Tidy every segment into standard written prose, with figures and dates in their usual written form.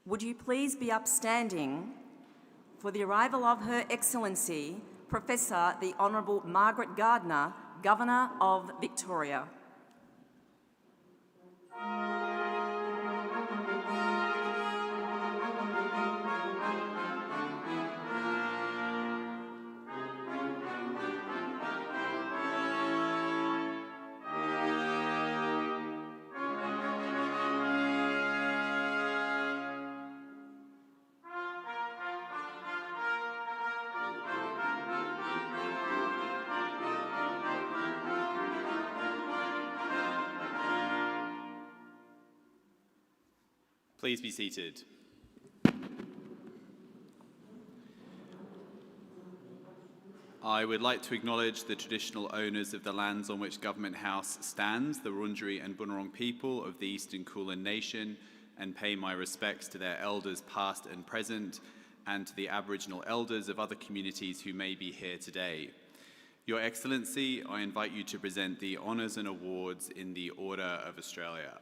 Would you please be upstanding for the arrival of Her Excellency, Professor the Honourable Margaret Gardner, Governor of Victoria. Please be seated. I would like to acknowledge the traditional owners of the lands on which Government House stands, the Wurundjeri and Bunurong people of the Eastern Kulin Nation, and pay my respects to their elders past and present, and to the Aboriginal elders of other communities who may be here today. Your Excellency, I invite you to present the honours and awards in the Order of Australia.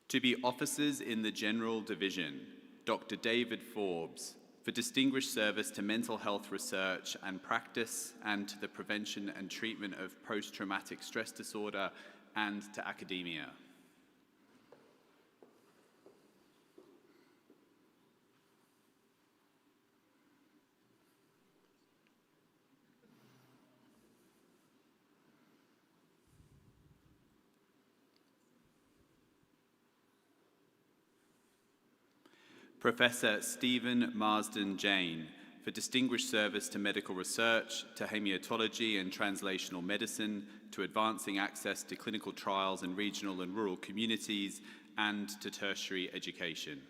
To be officers in the General Division, Dr. David Forbes, for distinguished service to mental health research and practice and to the prevention and treatment of post-traumatic stress disorder and to academia. Professor Stephen Marsden Jane, for distinguished service to medical research, to haematology and translational medicine, to advancing access to clinical trials in regional and rural communities, and to tertiary education.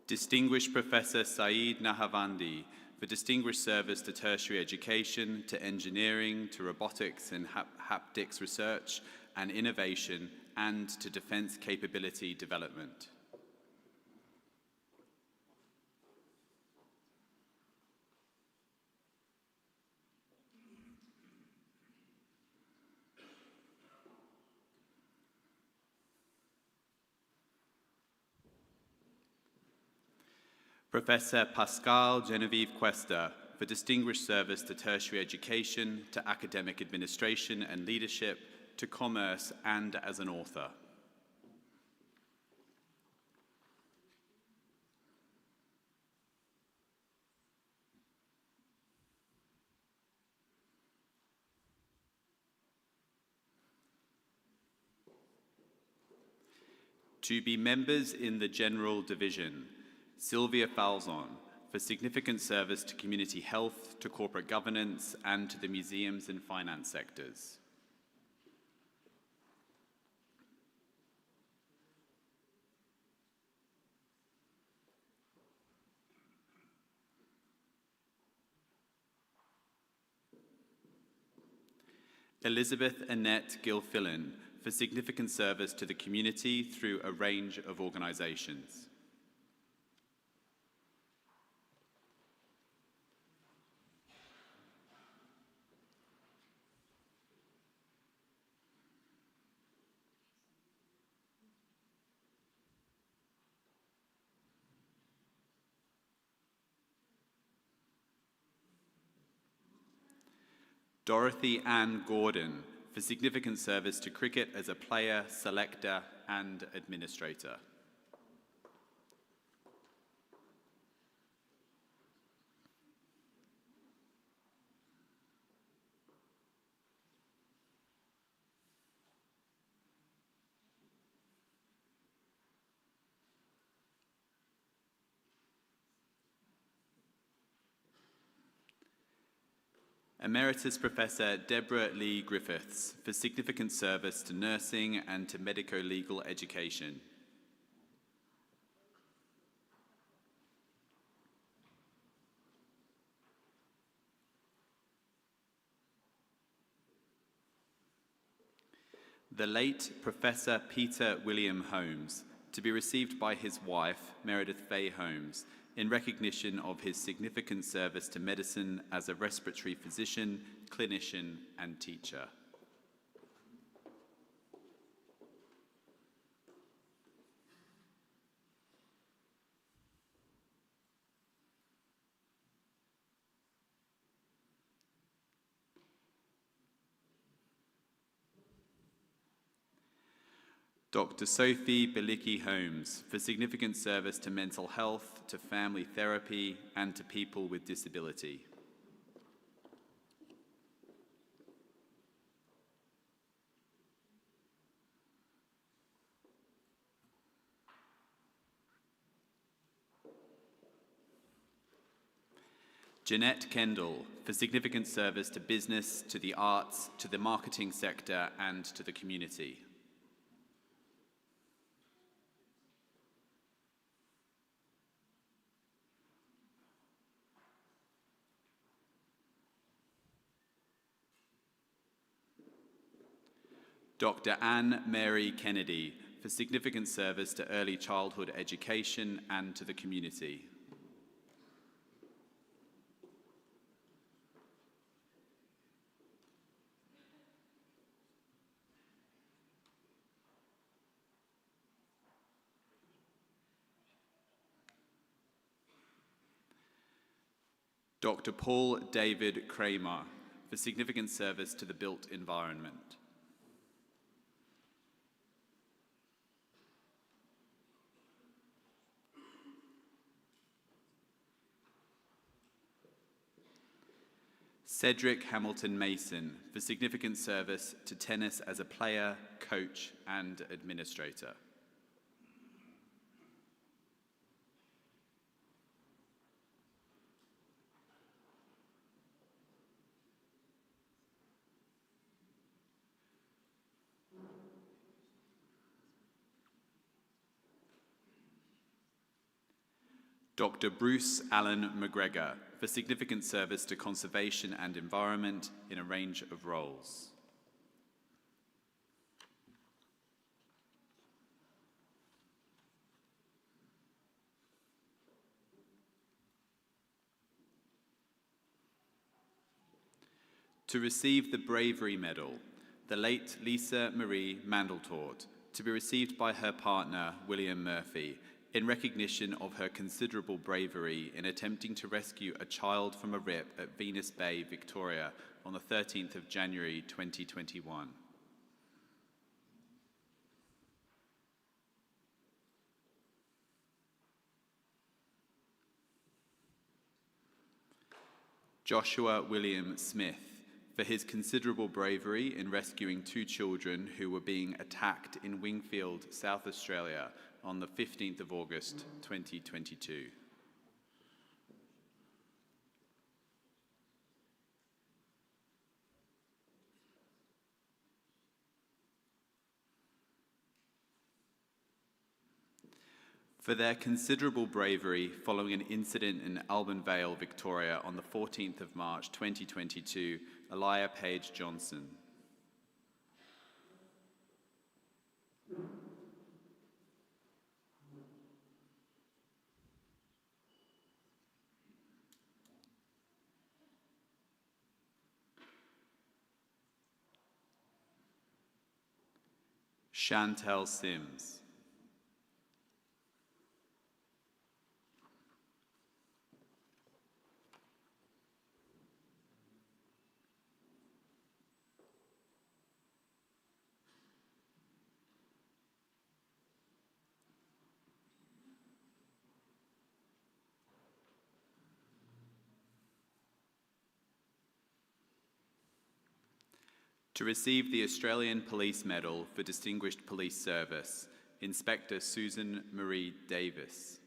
Distinguished Professor Saeed Nahavandi, for distinguished service to tertiary education, to engineering, to robotics and haptics research and innovation, and to defence capability development. Professor Pascal Genevieve Cuesta, for distinguished service to tertiary education, to academic administration and leadership, to commerce, and as an author. To be members in the General Division, Sylvia Falzon, for significant service to community health, to corporate governance, and to the museums and finance sectors. Elizabeth Annette Gilfillan, for significant service to the community through a range of organisations. Dorothy Ann Gordon, for significant service to cricket as a player, selector, and administrator. Emeritus Professor Deborah Lee Griffiths, for significant service to nursing and to medico-legal education. The late Professor Peter William Holmes, to be received by his wife, Meredith Fay Holmes, in recognition of his significant service to medicine as a respiratory physician, clinician, and teacher. Dr. Sophie Belicki Holmes, for significant service to mental health, to family therapy, and to people with disability. Jeanette Kendall, for significant service to business, to the arts, to the marketing sector, and to the community. Dr. Anne Mary Kennedy, for significant service to early childhood education and to the community. Dr. Paul David Kramer, for significant service to the built environment. Cedric Hamilton Mason, for significant service to tennis as a player, coach, and administrator. Dr. Bruce Allen McGregor, for significant service to conservation and environment in a range of roles. To receive the Bravery Medal, the late Lisa Marie Mandeltort, to be received by her partner, William Murphy, in recognition of her considerable bravery in attempting to rescue a child from a rip at Venus Bay, Victoria, on the 13th of January 2021. Joshua William Smith, for his considerable bravery in rescuing 2 children who were being attacked in Wingfield, South Australia, on the 15th of August 2022. For their considerable bravery following an incident in Alban Vale, Victoria on the 14th of March 2022, Elia Page Johnson. Chantel Sims. To receive the Australian Police Medal for Distinguished Police Service, Inspector Susan Marie Davis.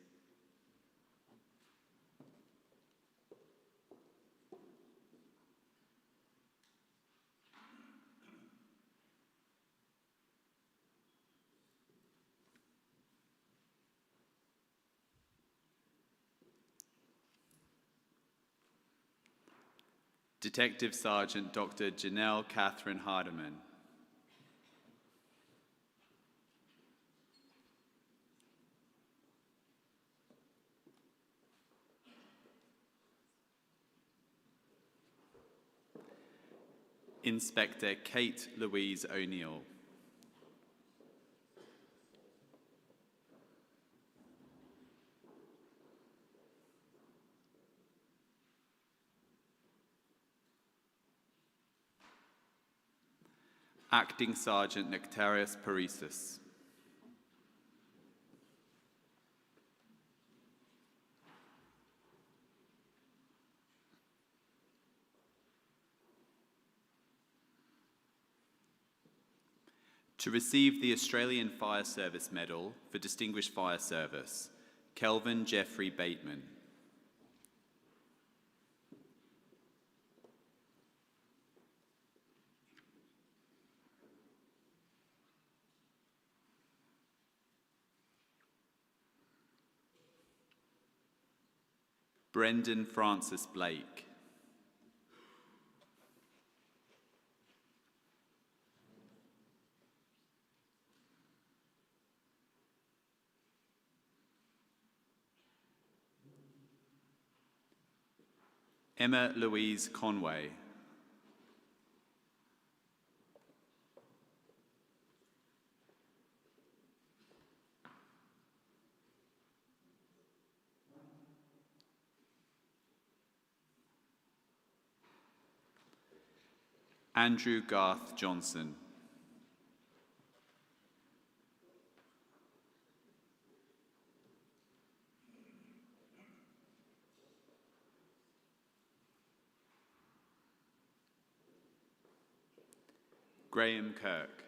Detective Sergeant Dr. Janelle Catherine Hardiman. Inspector Kate Louise O'Neill. Acting Sergeant Nectarius Paresis. To receive the Australian Fire Service Medal for Distinguished Fire Service, Kelvin Jeffrey Bateman. Brendan Francis Blake. Emma Louise Conway. Andrew Garth Johnson. Graham Kirk.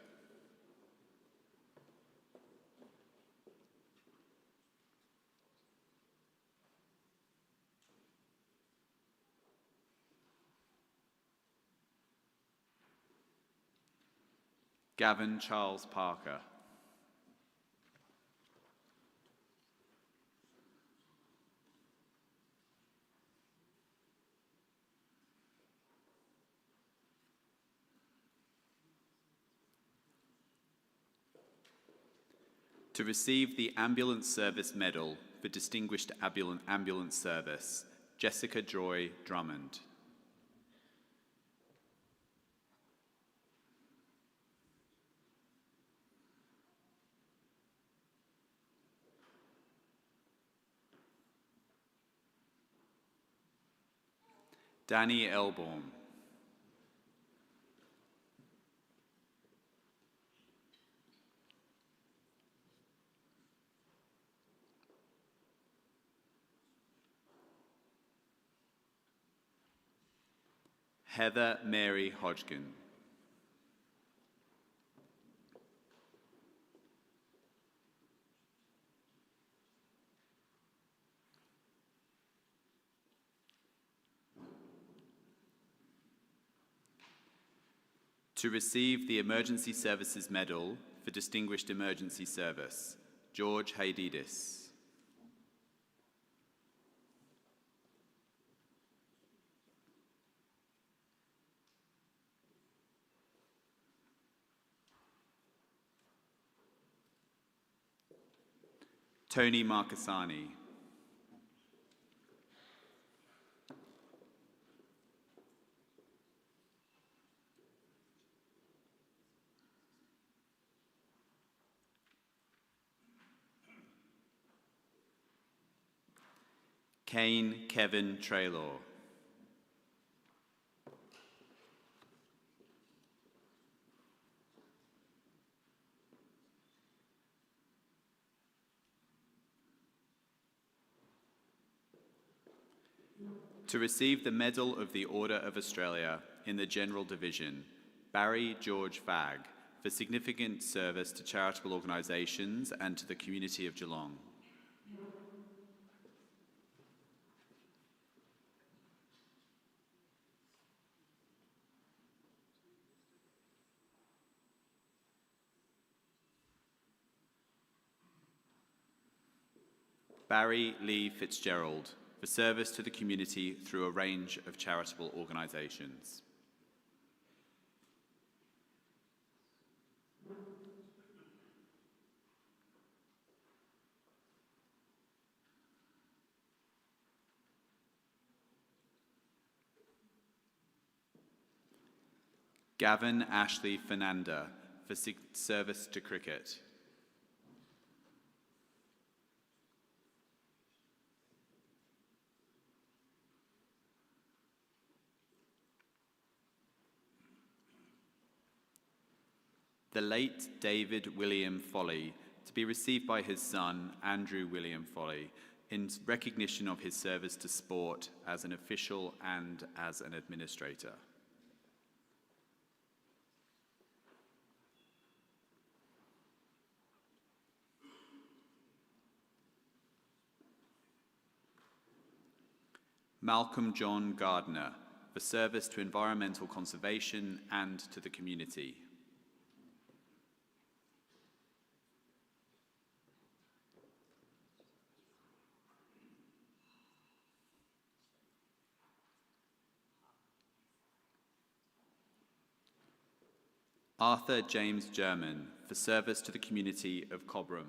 Gavin Charles Parker. To receive the Ambulance Service Medal for Distinguished Ambulance Service, Jessica Joy Drummond. Danny Elbaum. Heather Mary Hodgkin. To receive the Emergency Services Medal for Distinguished Emergency Service, George Haididis. Tony Marcassani. Kane Kevin Traylor. To receive the Medal of the Order of Australia in the General Division, Barry George Fagg, for significant service to charitable organisations and to the community of Geelong. Barry Lee Fitzgerald, for service to the community through a range of charitable organisations. Gavin Ashley Fernanda for service to cricket. The late David William Foley, to be received by his son, Andrew William Foley, in recognition of his service to sport as an official and as an administrator. Malcolm John Gardner, for service to environmental conservation and to the community. Arthur James German, for service to the community of Cobram.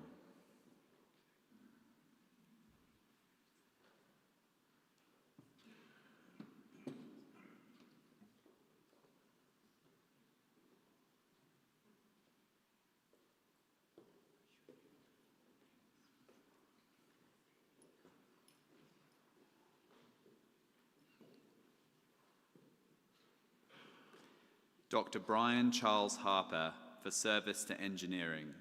Dr. Brian Charles Harper, for service to engineering.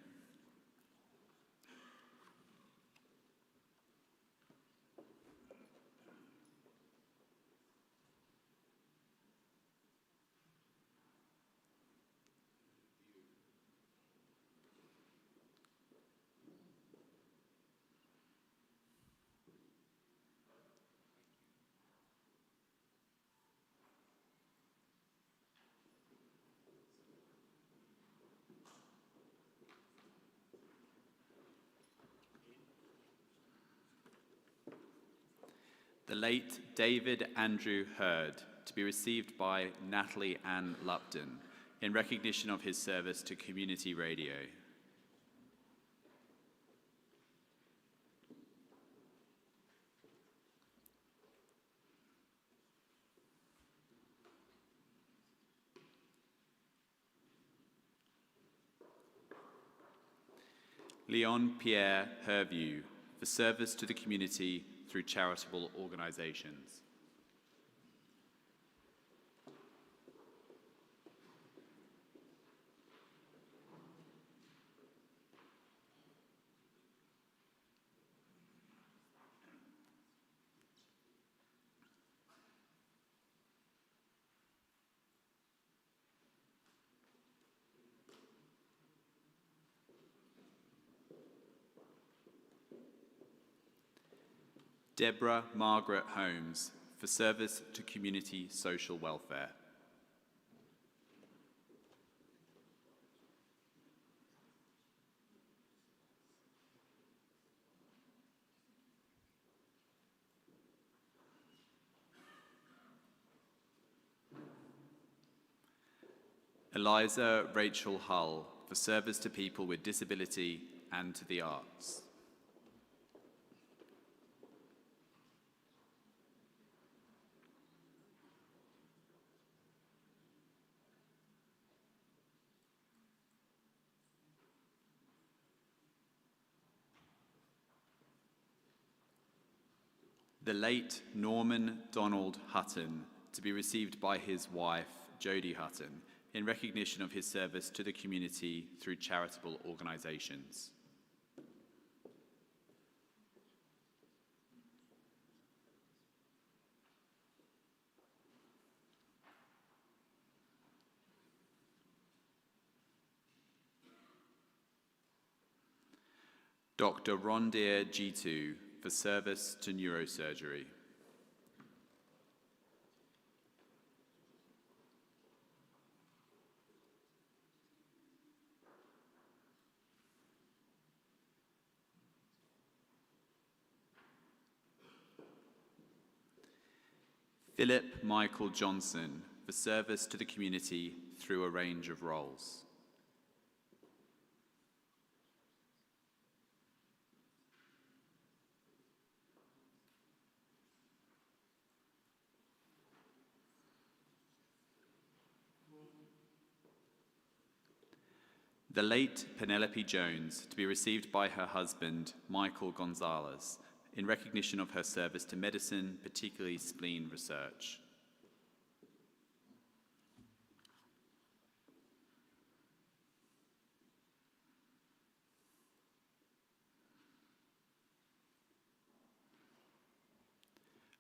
The late David Andrew Hurd, to be received by Natalie Ann Lupton, in recognition of his service to community radio. Leon Pierre Herview, for service to the community through charitable organisations. Deborah Margaret Holmes, for service to community social welfare. Eliza Rachel Hull, for service to people with disability and to the arts. The late Norman Donald Hutton, to be received by his wife, Jodie Hutton, in recognition of his service to the community through charitable organisations. Dr. Rondir Jitu, for service to neurosurgery. Philip Michael Johnson, for service to the community through a range of roles. The late Penelope Jones, to be received by her husband, Michael Gonzalez, in recognition of her service to medicine, particularly spleen research.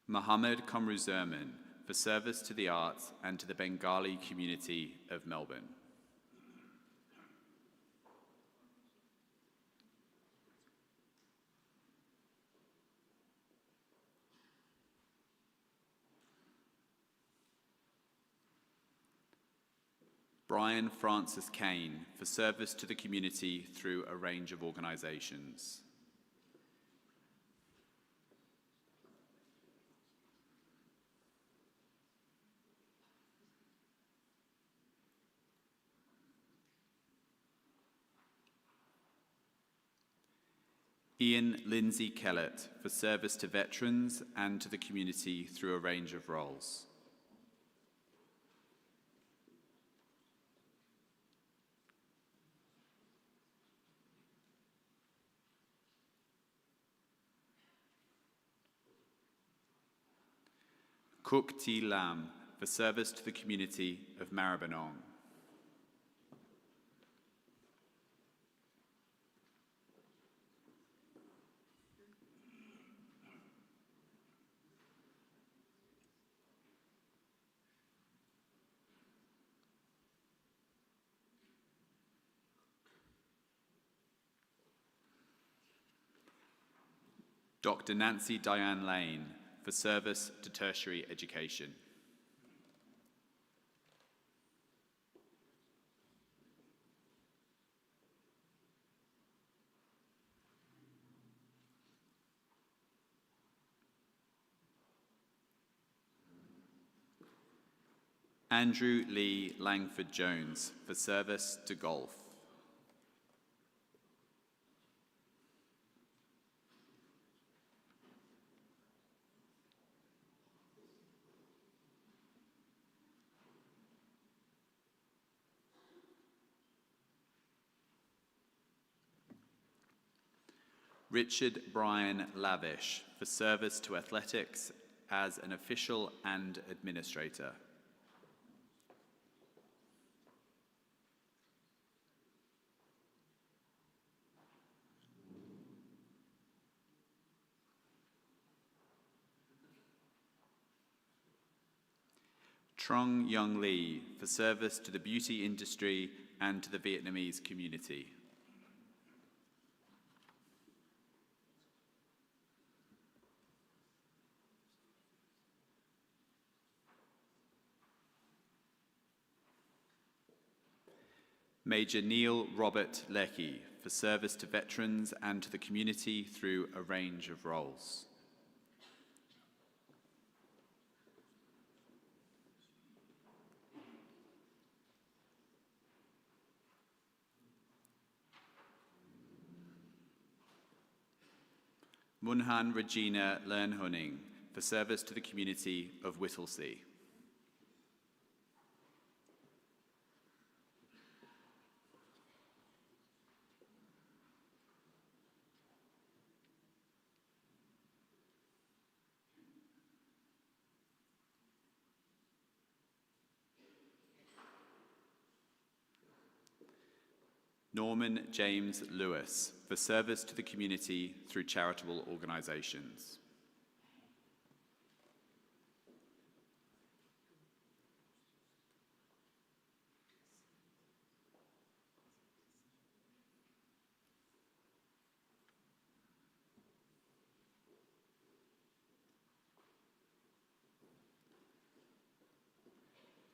Mohammed Kamruzerman, for service to the arts and to the Bengali community of Melbourne. Brian Francis Kane, for service to the community through a range of organisations. Ian Lindsay Kellett, for service to veterans and to the community through a range of roles. Cook T. Lam, for service to the community of Maribyrnong. Dr. Nancy Diane Lane, for service to tertiary education. Andrew Lee Langford Jones, for service to golf. Richard Brian Lavish, for service to athletics as an official and administrator. Trong Young Lee, for service to the beauty industry and to the Vietnamese community. Major Neil Robert Leckie, for service to veterans and to the community through a range of roles. Munhan Regina Lernhuning, for service to the community of Whittlesea. Norman James Lewis, for service to the community through charitable organisations.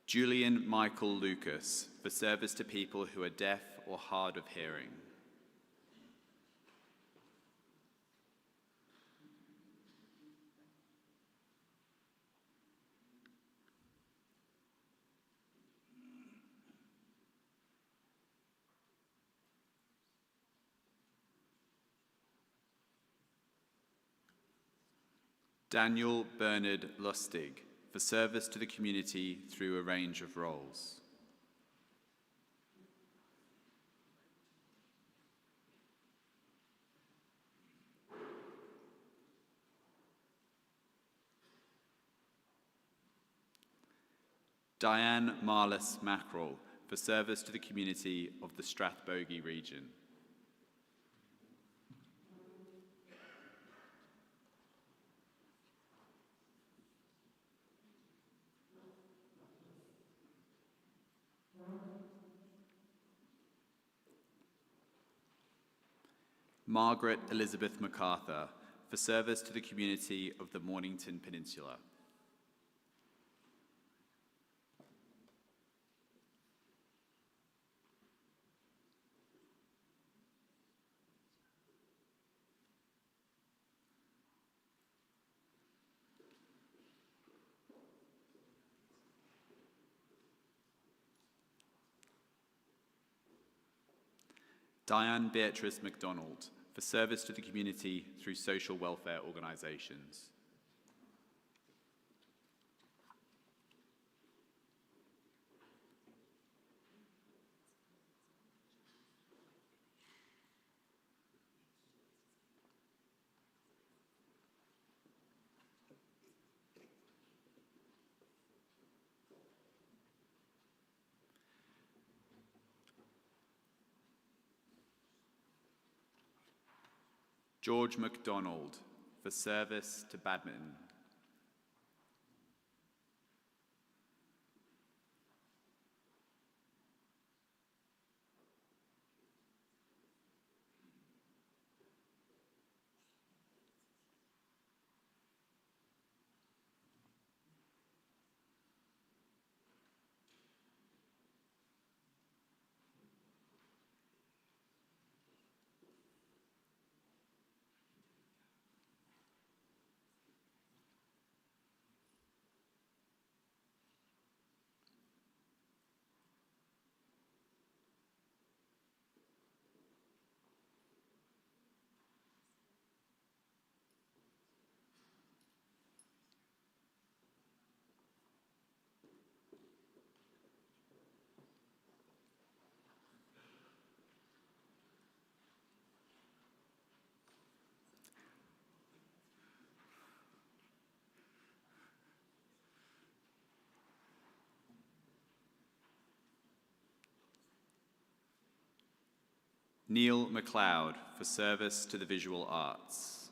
Julian Michael Lucas, for service to people who are deaf or hard of hearing. Daniel Bernard Lustig, for service to the community through a range of roles. Diane Marlis Mackerel, for service to the community of the Strathbogie region. Margaret Elizabeth MacArthur, for service to the community of the Mornington Peninsula. Diane Beatrice MacDonald, for service to the community through social welfare organisations. George MacDonald, for service to badminton. Neil MacLeod, for service to the visual arts.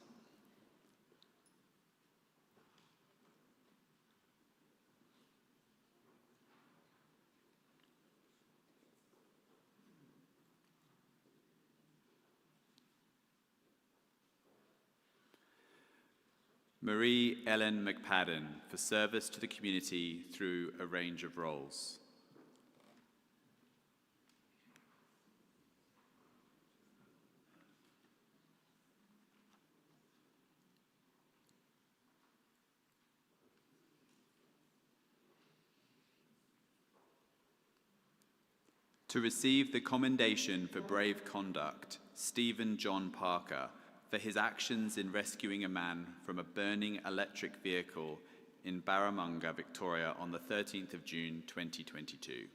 Marie Ellen McPadden, for service to the community through a range of roles. To receive the commendation for brave conduct, Stephen John Parker, for his actions in rescuing a man from a burning electric vehicle in Barramunga, Victoria on the 13th of June 2022.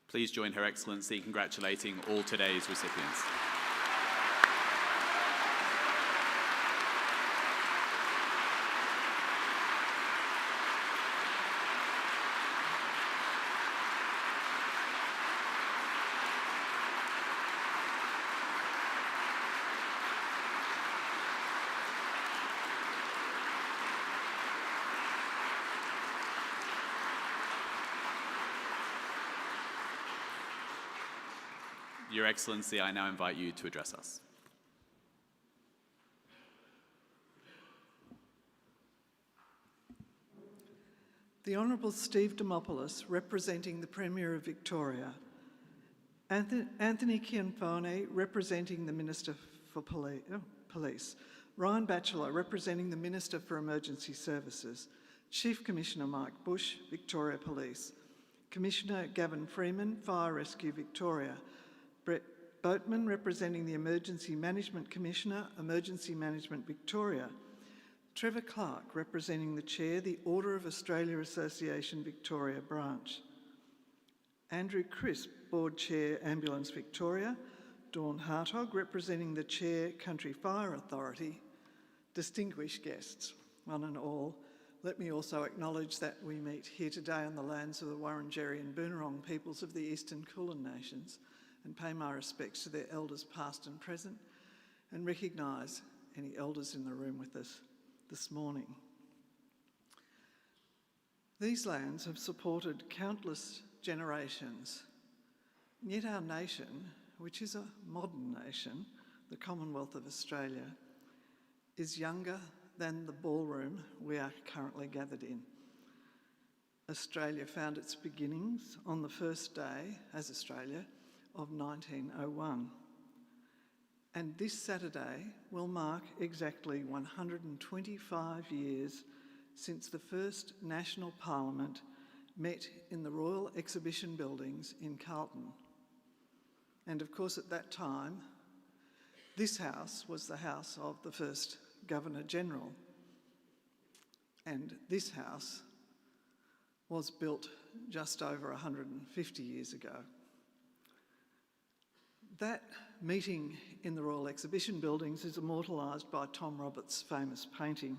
Please join Her Excellency in congratulating all today's recipients. Your Excellency, I now invite you to address us. The Honourable Steve Dimopoulos, representing the Premier of Victoria. Anthony Cianfone, representing the Minister for Police. Ryan Batchelor, representing the Minister for Emergency Services. Chief Commissioner Mike Bush, Victoria Police. Commissioner Gavin Freeman, Fire Rescue Victoria. Brett Boatman, representing the Emergency Management Commissioner, Emergency Management Victoria. Trevor Clark, representing the Chair, the Order of Australia Association Victoria Branch. Andrew Crisp, Board Chair, Ambulance Victoria, Dawn Hartog, representing the Chair, Country Fire Authority, distinguished guests, one and all, let me also acknowledge that we meet here today on the lands of the Wurundjeri and Boonwurrung peoples of the Eastern Kulin Nations and pay my respects to their elders past and present and recognise any elders in the room with us this morning. These lands have supported countless generations, yet our nation, which is a modern nation, the Commonwealth of Australia, is younger than the ballroom we are currently gathered in. Australia found its beginnings on the first day, as Australia, of 1901. And this Saturday will mark exactly 125 years since the first National Parliament met in the Royal Exhibition Buildings in Carlton. And of course, at that time, this house was the house of the first Governor-General. And this house was built just over 150 years ago. That meeting in the Royal Exhibition Buildings is immortalised by Tom Roberts' famous painting,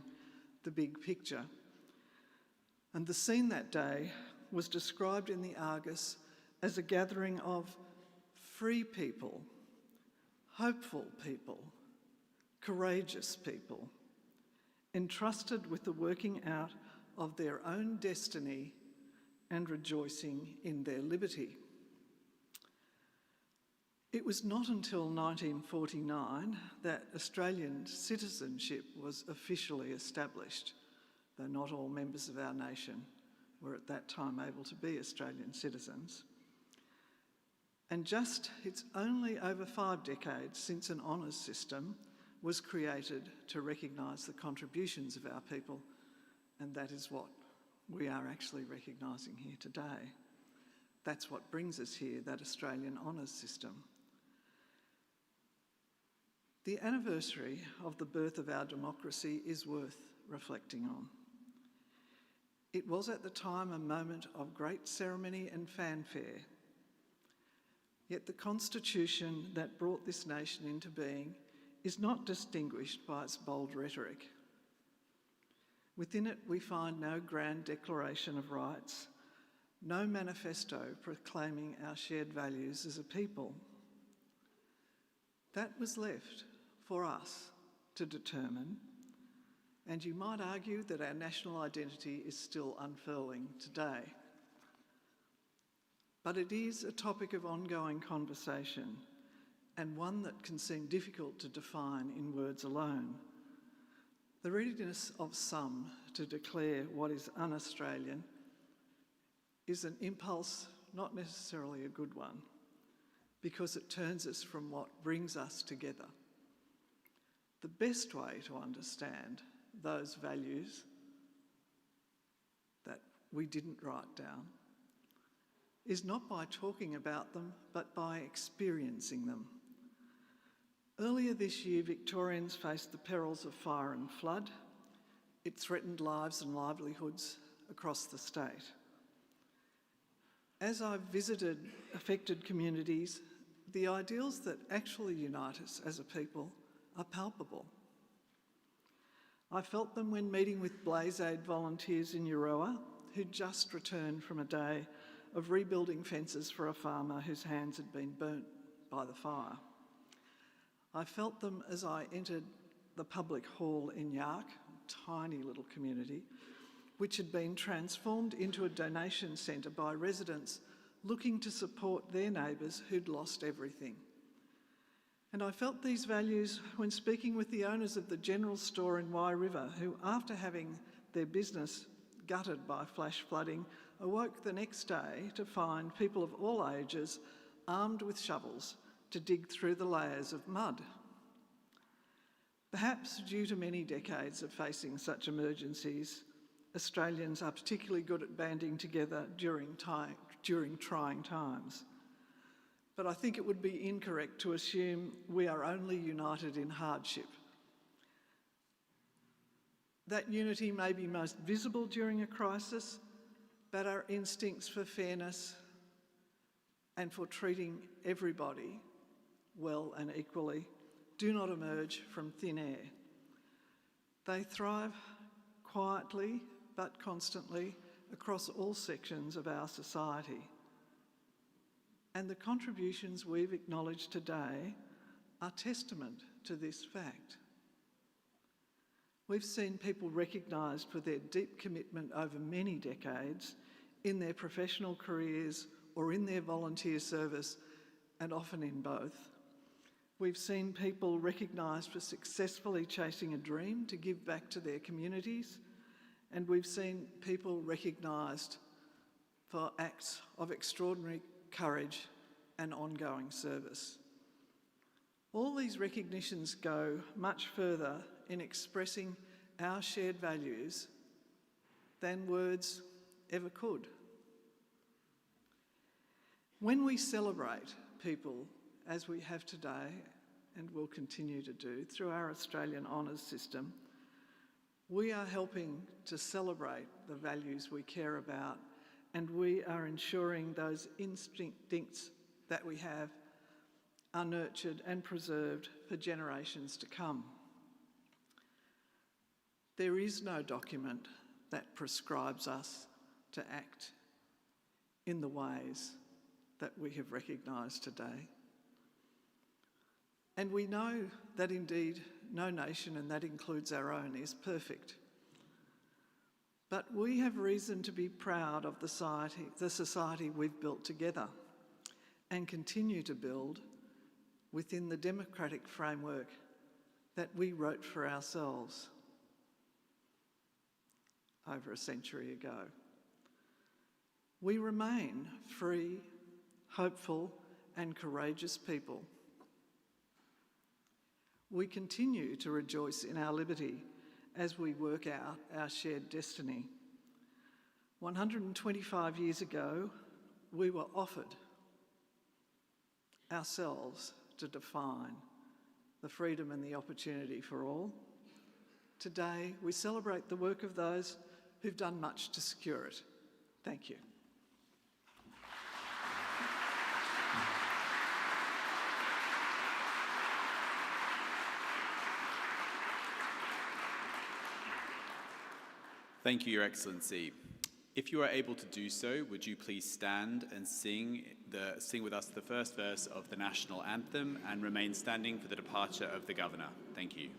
The Big Picture. And the scene that day was described in the Argus as a gathering of free people, hopeful people, courageous people, entrusted with the working out of their own destiny and rejoicing in their liberty. It was not until 1949 that Australian citizenship was officially established, though not all members of our nation were at that time able to be Australian citizens. And it's only over 5 decades since an honours system was created to recognise the contributions of our people, and that is what we are actually recognising here today. That's what brings us here, that Australian honours system. The anniversary of the birth of our democracy is worth reflecting on. It was at the time a moment of great ceremony and fanfare. Yet the constitution that brought this nation into being is not distinguished by its bold rhetoric. Within it, we find no grand declaration of rights, no manifesto proclaiming our shared values as a people. That was left for us to determine, and you might argue that our national identity is still unfurling today. But it is a topic of ongoing conversation, and one that can seem difficult to define in words alone. The readiness of some to declare what is un-Australian is an impulse, not necessarily a good one, because it turns us from what brings us together. The best way to understand those values that we didn't write down is not by talking about them, but by experiencing them. Earlier this year, Victorians faced the perils of fire and flood. It threatened lives and livelihoods across the state. As I've visited affected communities, the ideals that actually unite us as a people are palpable. I felt them when meeting with Blaze Aid volunteers in Euroa, who'd just returned from a day of rebuilding fences for a farmer whose hands had been burnt by the fire. I felt them as I entered the public hall in Yark, a tiny little community, which had been transformed into a donation centre by residents looking to support their neighbours who'd lost everything. And I felt these values when speaking with the owners of the general store in Wye River, who, after having their business gutted by flash flooding, awoke the next day to find people of all ages armed with shovels to dig through the layers of mud. Perhaps due to many decades of facing such emergencies, Australians are particularly good at banding together during trying times. But I think it would be incorrect to assume we are only united in hardship. That unity may be most visible during a crisis, but our instincts for fairness and for treating everybody well and equally do not emerge from thin air. They thrive quietly but constantly across all sections of our society. And the contributions we've acknowledged today are testament to this fact. We've seen people recognised for their deep commitment over many decades in their professional careers or in their volunteer service, and often in both. We've seen people recognised for successfully chasing a dream to give back to their communities, and we've seen people recognised for acts of extraordinary courage and ongoing service. All these recognitions go much further in expressing our shared values than words ever could. When we celebrate people, as we have today and will continue to do through our Australian honours system, we are helping to celebrate the values we care about, and we are ensuring those instincts that we have are nurtured and preserved for generations to come. There is no document that prescribes us to act in the ways that we have recognised today. And we know that indeed no nation, and that includes our own, is perfect. But we have reason to be proud of the society we've built together and continue to build within the democratic framework that we wrote for ourselves over a century ago. We remain free, hopeful, and courageous people. We continue to rejoice in our liberty as we work out our shared destiny. 125 years ago, we were offered ourselves to define the freedom and the opportunity for all. Today, we celebrate the work of those who've done much to secure it. Thank you. Thank you, Your Excellency. If you are able to do so, would you please stand and sing with us the first verse of the national anthem and remain standing for the departure of the Governor. Thank you.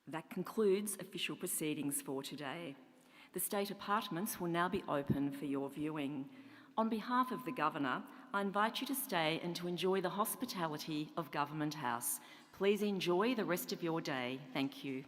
That concludes official proceedings for today. The State Apartments will now be open for your viewing. On behalf of the Governor, I invite you to stay and to enjoy the hospitality of Government House. Please enjoy the rest of your day. Thank you.